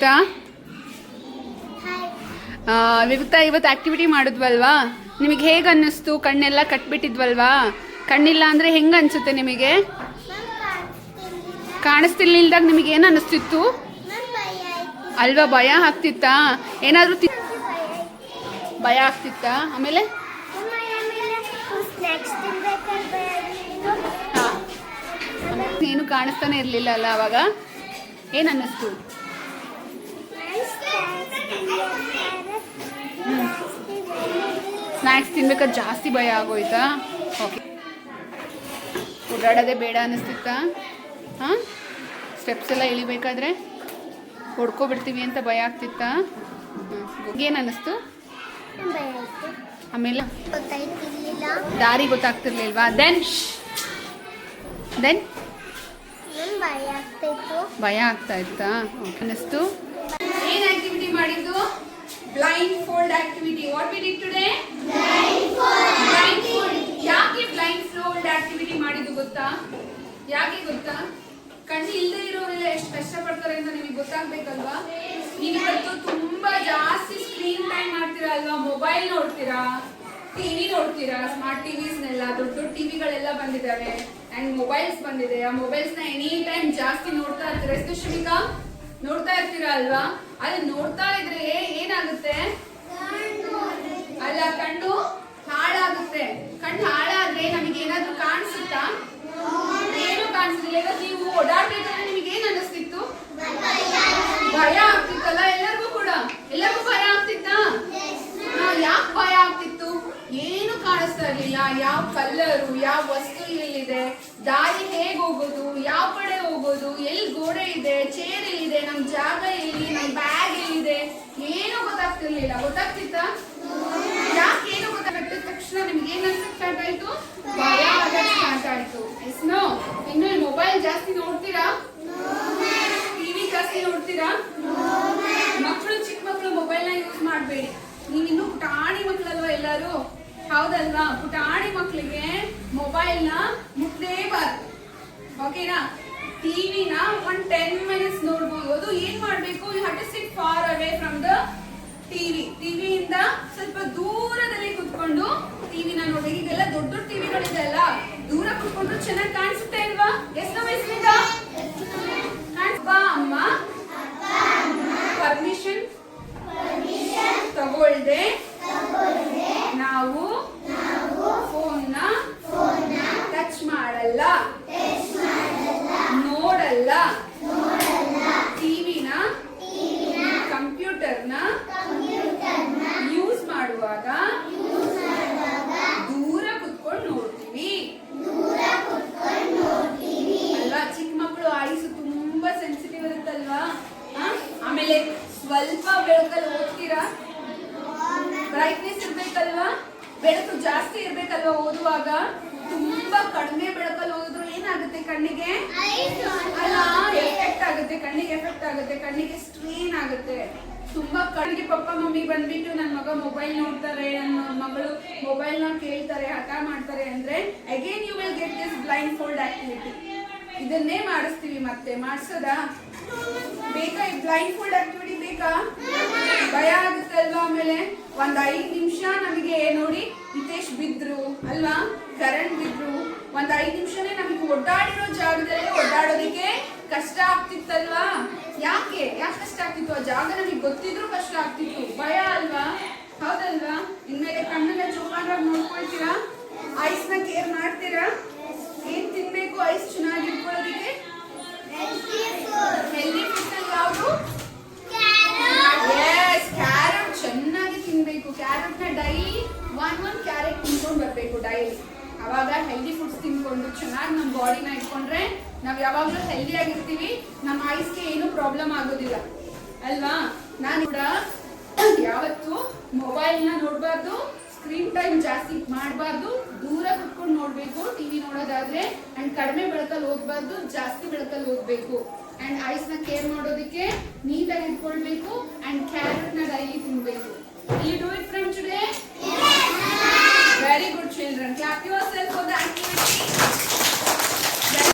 ವಿವಿಕ್ತಾ. ವಿವಿಕ್ತಾ, ಇವತ್ತು ಆ್ಯಕ್ಟಿವಿಟಿ ಮಾಡಿದ್ವಲ್ವಾ, ನಿಮಗೆ ಹೇಗೆ ಅನ್ನಿಸ್ತು? ಕಣ್ಣೆಲ್ಲ ಕಟ್ಬಿಟ್ಟಿದ್ವಲ್ವಾ? ಕಣ್ಣಿಲ್ಲ ಅಂದರೆ ಹೆಂಗೆ ಅನಿಸುತ್ತೆ ನಿಮಗೆ? ಕಾಣಿಸ್ತಿರ್ಲಿಲ್ದಾಗ ನಿಮಗೆ ಏನು ಅನ್ನಿಸ್ತಿತ್ತು ಅಲ್ವಾ? ಭಯ ಆಗ್ತಿತ್ತಾ? ಏನಾದರೂ ಭಯ ಆಗ್ತಿತ್ತಾ? ಆಮೇಲೆ ಏನು ಕಾಣಿಸ್ತಾನೆ ಇರಲಿಲ್ಲ ಅಲ್ಲ ಅವಾಗ? ಏನು ಅನ್ನಿಸ್ತು? ಸ್ನ್ಯಾಕ್ಸ್ ತಿನ್ಬೇಕಾದ್ರೆ ಜಾಸ್ತಿ ಭಯ ಆಗೋಯ್ತಾ? ಓಕೆ. ಓಡಾಡೋದೇ ಬೇಡ ಅನ್ನಿಸ್ತಿತ್ತಾ? ಹಾಂ, ಸ್ಟೆಪ್ಸ್ ಎಲ್ಲ ಇಳಿಬೇಕಾದ್ರೆ ಹೊಡ್ಕೊಬಿಡ್ತೀವಿ ಅಂತ ಭಯ ಆಗ್ತಿತ್ತಾ? ಏನು ಅನ್ನಿಸ್ತು? ಆಮೇಲೆ ದಾರಿ ಗೊತ್ತಾಗ್ತಿರ್ಲಿಲ್ವಾ? ದೆನ್ ಭಯ ಆಗ್ತಾ ಇತ್ತಾ? ಓಕೆ. ಅನ್ನಿಸ್ತು? ಏನು ಆಕ್ಟಿವಿಟಿ ಮಾಡಿದ್ದು? Blind fold activity. What we did today? Blind fold. ಯಾಕೆ ಬ್ಲೈಂಡ್ ಫೋಲ್ಡ್ ಆಕ್ಟಿವಿಟಿ ಮಾಡಿದ್ದು ಗೊತ್ತಾ? ಯಾಕೆ ಗೊತ್ತಾ? ಕಣ್ಣು ಇಲ್ಲದೆ ಇರೋರೆಲ್ಲ ಎಷ್ಟು ಕಷ್ಟಪಡ್ತಾರೆ ಅಂತ ನಿಮಗೆ ಗೊತ್ತಾಗ್ಬೇಕಲ್ವಾ? ನೀವಿವತ್ತು ತುಂಬಾ ಜಾಸ್ತಿ ಸ್ಕ್ರೀನ್ ಟೈಮ್ ಮಾಡ್ತೀರಾ ಅಲ್ವಾ? ಮೊಬೈಲ್ ನೋಡ್ತೀರಾ, ಟಿವಿ ನೋಡ್ತೀರಾ, ಸ್ಮಾರ್ಟ್ ಟಿವಿಸ್ನೆಲ್ಲ, ದೊಡ್ಡ ದೊಡ್ಡ ಟಿವಿಗಳೆಲ್ಲ ಬಂದಿದ್ದಾವೆ ಅಂಡ್ ಮೊಬೈಲ್ಸ್ ಬಂದಿದೆ. ಆ ಮೊಬೈಲ್ಸ್ನ ಎನಿ ಟೈಮ್ ಜಾಸ್ತಿ ನೋಡ್ತಾ ಇರ್ತೀರಾ. ಎಷ್ಟು ಶ್ರೀಕಾ ನೋಡ್ತಾ ಇರ್ತೀರಾ ಅಲ್ವಾ? ಅದು ನೋಡ್ತಾ ಇದ್ರೆ ಏನಾಗುತ್ತೆ? ಅಲ್ಲ, ಕಣ್ಣು ಹಾಳಾಗುತ್ತೆ. ಕಣ್ಣು ಹಾಳಾದ್ರೆ ನಮಗೆ ಏನಾದ್ರೂ ಕಾಣಿಸುತ್ತಾ? ಏನು ಕಾಣಿಸ್ಲಿಲ್ಲ. ನೀವು ಓಡಾಡ್ಬೇಕಾದ್ರೆ ನಿಮಗೆ ಏನ್ ಅನ್ನಿಸ್ತಿತ್ತು? ಭಯ ಆಗ್ತಿತ್ತಲ್ಲ ಎಲ್ಲರಿಗೂ ಕೂಡ? ಎಲ್ಲರಿಗೂ ಭಯ ಆಗ್ತಿತ್ತಾ? ಯಾಕೆ ಭಯ ಆಗ್ತಿತ್ತು? ಏನು ಕಾಣಿಸ್ತಾ ಇರ್ಲಿಲ್ಲ. ಯಾವ ಕಲರು, ಯಾವ ವಸ್ತು ಎಲ್ಲಿದೆ, ದಾರಿ ಹೇಗೆ ಹೋಗೋದು, ಯಾವ ಕಡೆ ಹೋಗೋದು, ಎಲ್ಲಿ ಗೋಡೆ ಇದೆ, ಚೇರ್ ಎಲ್ಲಿದೆ, ನಮ್ ಜಾಗ ಎಲ್ಲಿ, ನಮ್ ಬ್ಯಾಗ್ ಎಲ್ಲಿದೆ, ಏನು ಗೊತ್ತಾಗ್ತಿರ್ಲಿಲ್ಲ. ಗೊತ್ತಾಗ್ತಿತ್ತಾ? ಯಾಕೆ ಏನು ಗೊತ್ತಾಗ್ತಿದ್ದ ತಕ್ಷಣ ನಿಮ್ಗೆ ಏನ್ ಅನ್ಸಕ್ ಸ್ಟಾರ್ಟ್ ಆಯ್ತು? ಭಯ ಆಗಕ್ ಸ್ಟಾರ್ಟ್ ಆಯ್ತು. ಎಸ್ನೋ? ಇನ್ನು ಮೊಬೈಲ್ ಜಾಸ್ತಿ ನೋಡ್ತೀರಾ? ಟಿವಿ ಜಾಸ್ತಿ ನೋಡ್ತೀರಾ? ಮಕ್ಕಳು, ಚಿಕ್ಕ ಮಕ್ಕಳು ಮೊಬೈಲ್ ನ ಯೂಸ್ ಮಾಡಬೇಡಿ. ನೀವಿನ್ನು ಪುಟಾಣಿ ಮಕ್ಕಳಲ್ವಾ ಎಲ್ಲರೂ? ಹೌದಲ್ವಾ? ಪುಟಾಣಿ ಮಕ್ಕಳಿಗೆ ಮೊಬೈಲ್ ನ ಮುಟ್ಲೇಬಾರ್ದು. ಓಕೆನಾ? ಟಿವಿನ 10 minutes ನೋಡ್ಬೋದು. ಅದು ಏನ್ ಮಾಡ್ಬೇಕು? You have to sit far away from the TV. ಟಿವಿಯಿಂದ ಸ್ವಲ್ಪ ದೂರದಲ್ಲಿ ಕುತ್ಕೊಂಡು ಟಿವಿನ ನೋಡಿ. ಈಗೆಲ್ಲ ದೊಡ್ಡ ದೊಡ್ಡ ಟಿವಿಗಳಿದೆ ಅಲ್ಲ, ದೂರ ಕುತ್ಕೊಂಡು ಚೆನ್ನಾಗಿ ಕಾಣಿಸುತ್ತೆ ಅಲ್ವಾ? ಎಷ್ಟು ವಯಸ್ಸಿಂದ ಬಾ ಅಮ್ಮ ಪರ್ಮಿಷನ್ ತಗೊಳ್ದೆ ನಾವು ಫೋನ್ನ ಟಚ್ ಮಾಡಲ್ಲ, ನೋಡಲ್ಲ. ಟಿವಿನ, ಕಂಪ್ಯೂಟರ್ನ ಯೂಸ್ ಮಾಡುವಾಗ ದೂರ ಕುತ್ಕೊಂಡು ನೋಡ್ತೀವಿ ಅಲ್ವಾ? ಚಿಕ್ಕ ಮಕ್ಕಳು ಐಸು ತುಂಬಾ ಸೆನ್ಸಿಟಿವ್ ಇರುತ್ತಲ್ವಾ? ಆಮೇಲೆ ಸ್ವಲ್ಪ ಬೆಳಕಲ್ಲಿ ಓದ್ತೀರಾ? ಬ್ರೈಟ್ನೆಸ್ ಇರ್ಬೇಕಲ್ವಾ? ಬೆಳಕು ಜಾಸ್ತಿ ಇರ್ಬೇಕಲ್ವಾ ಓದುವಾಗ? ತುಂಬಾ ಕಡಿಮೆ ಬೆಳಕಲ್ಲಿ ಓದಿದ್ರು ಏನಾಗುತ್ತೆ? ಕಣ್ಣಿಗೆ ಅಲ್ಲ ಎಫೆಕ್ಟ್ ಆಗುತ್ತೆ. ಕಣ್ಣಿಗೆ ಎಫೆಕ್ಟ್ ಆಗುತ್ತೆ, ಕಣ್ಣಿಗೆ ಸ್ಟ್ರೇನ್ ಆಗುತ್ತೆ. ತುಂಬಾ ಕಣ್ಣಿಗೆ ಪಪ್ಪ ಮಮ್ಮಿ ಬಂದ್ಬಿಟ್ಟು ನನ್ನ ಮಗ ಮೊಬೈಲ್ ನೋಡ್ತಾರೆ, ನನ್ನ ಮಗಳು ಮೊಬೈಲ್ ನ ಕೇಳ್ತಾರೆ, ಹಠ ಮಾಡ್ತಾರೆ ಅಂದ್ರೆ again you will get this blindfold activity. ಇದನ್ನೇ ಮಾಡಿಸ್ತೀವಿ. ಮತ್ತೆ ಮಾಡಿಸೋದಾ? ಬೇಕಾ? ಈ ಬ್ಲೈಂಡ್ ಫೋಲ್ಡ್ ಆಕ್ಟಿವಿಟಿ ಬೇಕಾ? ಭಯ ಆಗುತ್ತೆ ಅಲ್ವಾ? ಆಮೇಲೆ ಒಂದ್ 5 ನಿಮಿಷ ನಮಗೆ ನೋಡಿ, ಹಿತೇಶ್ ಬಿದ್ರು ಅಲ್ವಾ, ಕರಣ್ ಬಿದ್ರು, ಒಂದ್ 5 ನಿಮಿಷನೇ ನಮಗೆ ಒಡ್ಡಾಡಿರೋ ಜಾಗದಲ್ಲಿ ಒಡ್ಡಾಡೋದಕ್ಕೆ ಕಷ್ಟ ಆಗ್ತಿತ್ತಲ್ವಾ? ಯಾಕೆ ಕಷ್ಟ ಆಗ್ತಿತ್ತು? ಆ ಜಾಗ ನಮಗೆ ಗೊತ್ತಿದ್ರು ಕಷ್ಟ ಆಗ್ತಿತ್ತು. ಭಯ ಅಲ್ವಾ? ಹೌದಲ್ವಾ? ಇನ್ಮೇಲೆ ಕಣ್ಣನ್ನ ಜೋಪಾನವಾಗಿ ನೋಡ್ಕೊಳ್ತೀರಾ? ಐಸ್ ನ ಕೇರ್ ಮಾಡ್ತೀರಾ? ಏನ್ ತಿನ್ಬೇಕು ಐಸ್ ಚೆನ್ನಾಗಿ ಇಟ್ಕೊಳ್ಳೋದಕ್ಕೆ? ಹೆಲ್ದಿ ಫುಡ್ ಯಾವುದು? ಕ್ಯಾರೆಟ್ ಚೆನ್ನಾಗಿ ತಿನ್ಬೇಕು. ಕ್ಯಾರೆಟ್ ನ ಡೈಲಿ ಒಂದ್ ಕ್ಯಾರೆಟ್ ತಿನ್ಕೊಂಡು ಬರ್ಬೇಕು ಡೈಲಿ. ಅವಾಗ ಹೆಲ್ದಿ ಫುಡ್ಸ್ ತಿನ್ಕೊಂಡು ಚೆನ್ನಾಗಿ ನಮ್ಮ ಬಾಡಿನ ಇಟ್ಕೊಂಡ್ರೆ ನಾವ್ ಯಾವಾಗ್ಲೂ ಹೆಲ್ದಿ ಆಗಿರ್ತೀವಿ. ನಮ್ಮ ಐಸ್ಗೆ ಏನು ಪ್ರಾಬ್ಲಮ್ ಆಗೋದಿಲ್ಲ ಅಲ್ವಾ? ನಾನು ಕೂಡ ಯಾವತ್ತು ಮೊಬೈಲ್ ನ ನೋಡ್ಬಾರ್ದು, ಸ್ಕ್ರೀನ್ ಟೈಮ್ ಜಾಸ್ತಿ ಮಾಡಬಾರ್ದು, ದೂರ ಕುತ್ಕೊಂಡು ನೋಡ್ಬೇಕು ಟಿವಿ ನೋಡೋದಾದ್ರೆ. ಅಂಡ್ ಕಡಿಮೆ ಬೆಳಕಲ್ಲಿ ಓದ್ಬಾರ್ದು, ಜಾಸ್ತಿ ಬೆಳಕಲ್ಲಿ ಓದ್ಬೇಕು. ಅಂಡ್ ಐಸ್ ನ ಕೇರ್ ಮಾಡೋದಕ್ಕೆ ನೀಟಾಗಿ ಇಟ್ಕೊಳ್ಬೇಕು. ಅಂಡ್ ಕ್ಯಾರೆಟ್ ನ ಡೈಲಿ ತಿನ್ಬೇಕು. You do it from today? Yes. Very good children.